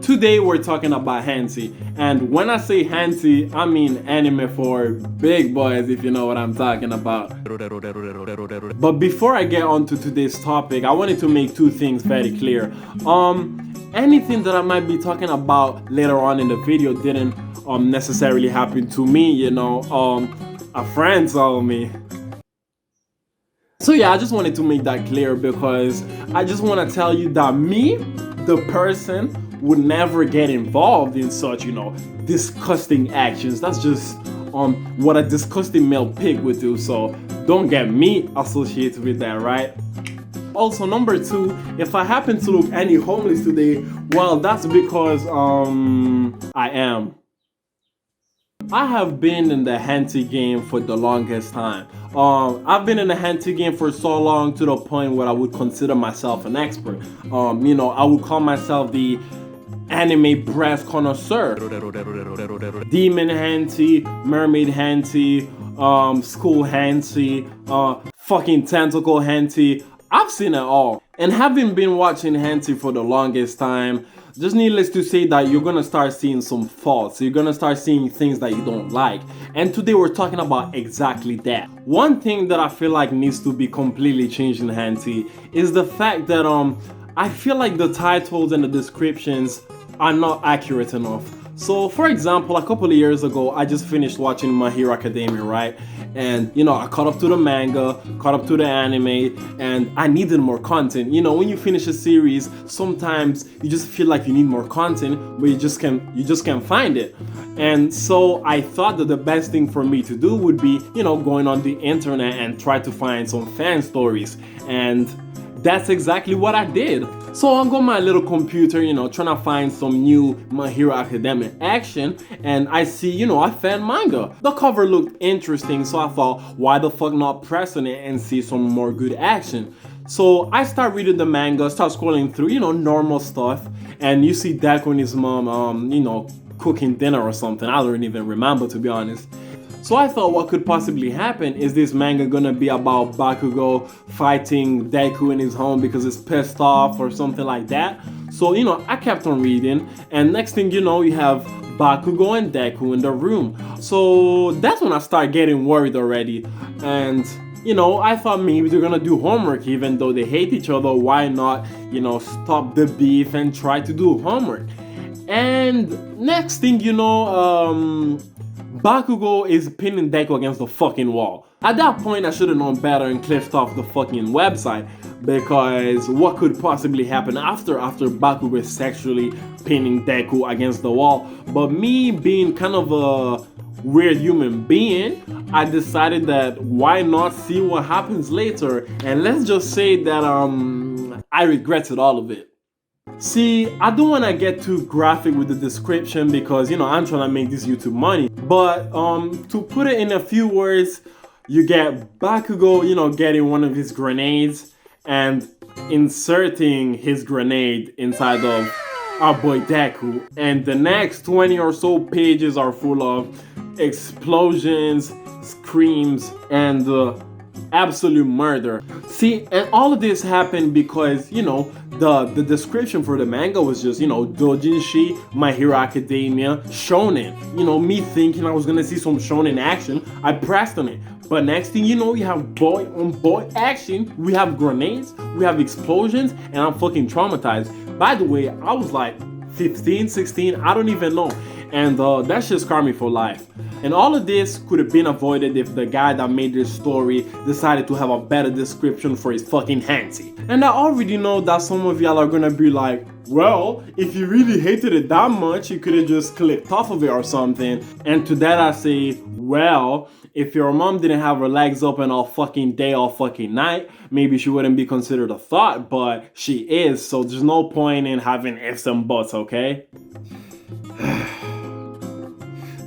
Today we're talking about hentai, and when I say hentai, I mean anime for big boys, if you know what I'm talking about. But before I get on to today's topic, I wanted to make two things very clear. Anything that I might be talking about later on in the video didn't necessarily happen to me, a friend told me. So yeah, I just wanted to make that clear because I just want to tell you that me, the person, would never get involved in such, disgusting actions. That's just what a disgusting male pig would do. So don't get me associated with that, right? Also, number two, if I happen to look any homeless today, well, that's because I am. I have been in the hentai game for the longest time. I've been in the hentai game for so long to the point where I would consider myself an expert. I would call myself the anime breast connoisseur. Demon hentai, mermaid hentai, school hentai, fucking tentacle hentai. I've seen it all. And having been watching hentai for the longest time, just needless to say that you're gonna start seeing some faults. You're gonna start seeing things that you don't like. And today we're talking about exactly that. One thing that I feel like needs to be completely changed in hentai is the fact that I feel like the titles and the descriptions are not accurate enough. So for example, a couple of years ago, I just finished watching My Hero Academia, right? And I caught up to the manga, caught up to the anime, and I needed more content. When you finish a series, sometimes you just feel like you need more content, but you just can't find it. And so I thought that the best thing for me to do would be, going on the internet and try to find some fan stories. And that's exactly what I did. So I got my little computer, trying to find some new My Hero Academia action, and I see, a fan manga. The cover looked interesting, so I thought, why the fuck not press on it and see some more good action? So I start reading the manga, start scrolling through, normal stuff, and you see Deku and his mom, cooking dinner or something. I don't even remember, to be honest. So I thought what could possibly happen is this manga gonna be about Bakugo fighting Deku in his home because he's pissed off or something like that. So, I kept on reading, and next thing you know, you have Bakugo and Deku in the room. So that's when I start getting worried already. And, I thought maybe they're gonna do homework even though they hate each other. Why not, stop the beef and try to do homework? And next thing you know, Bakugo is pinning Deku against the fucking wall. At that point, I should have known better and clicked off the fucking website, because what could possibly happen after Bakugo is sexually pinning Deku against the wall? But me being kind of a weird human being, I decided that why not see what happens later, and let's just say that I regretted all of it. See, I don't want to get too graphic with the description because, I'm trying to make this YouTube money. But to put it in a few words, you get Bakugo, getting one of his grenades and inserting his grenade inside of our boy Deku. And the next 20 or so pages are full of explosions, screams, and absolute murder. See, and all of this happened because, the description for the manga was just, doujinshi, My Hero Academia, shonen. Me thinking I was gonna see some shonen action, I pressed on it. But next thing you know, you have boy on boy action, we have grenades, we have explosions, and I'm fucking traumatized. By the way, I was like 15, 16, I don't even know. And that shit scarred me for life. And all of this could have been avoided if the guy that made this story decided to have a better description for his fucking hentai. And I already know that some of y'all are gonna be like, well, if you really hated it that much, you could have just clicked off of it or something. And to that I say, well, if your mom didn't have her legs open all fucking day, all fucking night, maybe she wouldn't be considered a thought, but she is, so there's no point in having ifs and buts, okay?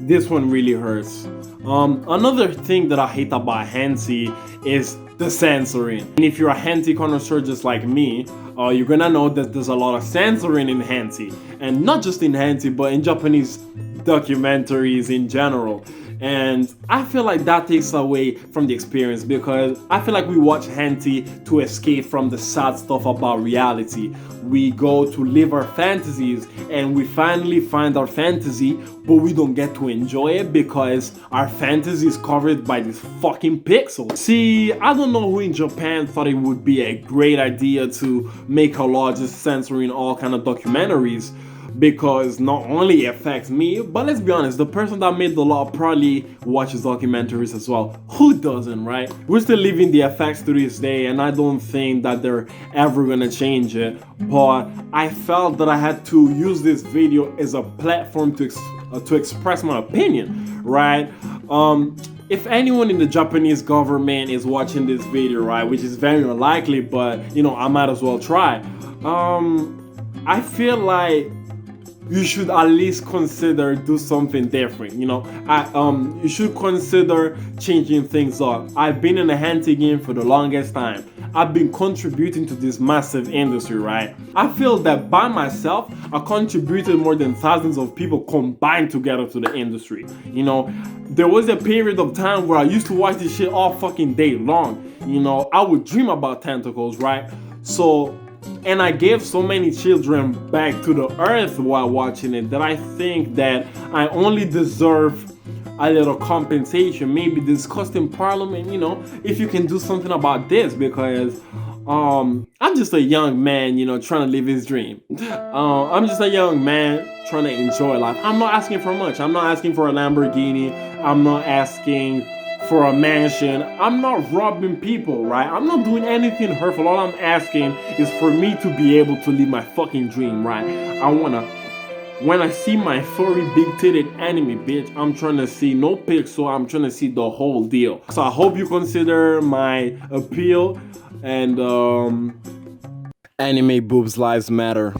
This one really hurts. Another thing that I hate about hentai is the censoring. And if you're a hentai connoisseur just like me, you're gonna know that there's a lot of censoring in hentai, and not just in hentai, but in Japanese documentaries in general. And I feel like that takes away from the experience, because I feel like we watch hentai to escape from the sad stuff about reality. We go to live our fantasies, and we finally find our fantasy, but we don't get to enjoy it because our fantasy is covered by these fucking pixels. See, I don't know who in Japan thought it would be a great idea to make a law just censoring all kind of documentaries, because not only it affects me, but let's be honest, the person that made the law probably watches documentaries as well. Who doesn't, right? We're still living the effects to this day, and I don't think that they're ever gonna change it. But I felt that I had to use this video as a platform to express my opinion, right? If anyone in the Japanese government is watching this video, right, which is very unlikely, but you know, I might as well try. I feel like you should at least consider do something different, you know. You should consider changing things up. I've been in the hentai game for the longest time. I've been contributing to this massive industry, right? I feel that by myself, I contributed more than thousands of people combined together to the industry. You know, there was a period of time where I used to watch this shit all fucking day long. You know, I would dream about tentacles, right? And I gave so many children back to the earth while watching it that I think that I only deserve a little compensation, maybe discussed in parliament, you know, if you can do something about this, because I'm just a young man, you know, trying to live his dream. I'm just a young man trying to enjoy life. I'm not asking for much. I'm not asking for a Lamborghini. I'm not asking for a mansion. I'm not robbing people, right? I'm not doing anything hurtful. All I'm asking is for me to be able to live my fucking dream, right? When I see my furry big-titted anime, bitch, I'm trying to see no pixel, I'm trying to see the whole deal. So I hope you consider my appeal, and anime boobs lives matter.